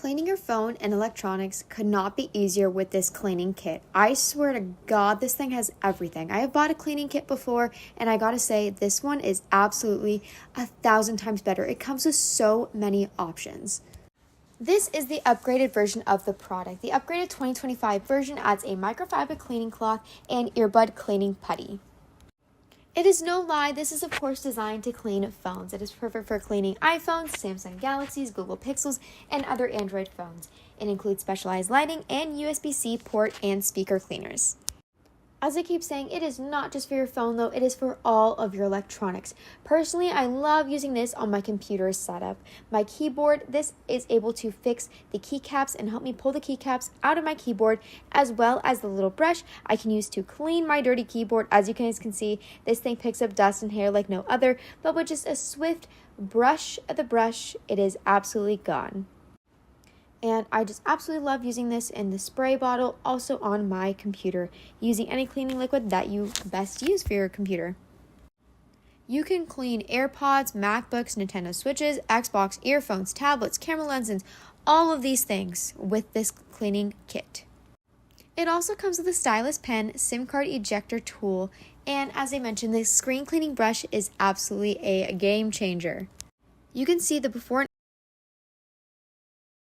Cleaning your phone and electronics could not be easier with this cleaning kit. I swear to God, this thing has everything. I have bought a cleaning kit before, and I gotta say, this one is absolutely 1,000 times better. It comes with so many options. This is the upgraded version of the product. The upgraded 2025 version adds a microfiber cleaning cloth and earbud cleaning putty. It is no lie, this is of course designed to clean phones. It is perfect for cleaning iPhones, Samsung Galaxies, Google Pixels, and other Android phones. It includes specialized lighting and USB-C port and speaker cleaners. As I keep saying, it is not just for your phone though, it is for all of your electronics. Personally, I love using this on my computer setup. My keyboard, this is able to fix the keycaps and help me pull the keycaps out of my keyboard, as well as the little brush I can use to clean my dirty keyboard. As you guys can see, this thing picks up dust and hair like no other, but with just a swift brush of the brush, it is absolutely gone. And I just absolutely love using this in the spray bottle, also on my computer, using any cleaning liquid that you best use for your computer. You can clean AirPods, MacBooks, Nintendo Switches, Xbox, earphones, tablets, camera lenses, all of these things with this cleaning kit. It also comes with a stylus pen, SIM card ejector tool, and as I mentioned, the screen cleaning brush is absolutely a game changer. You can see the before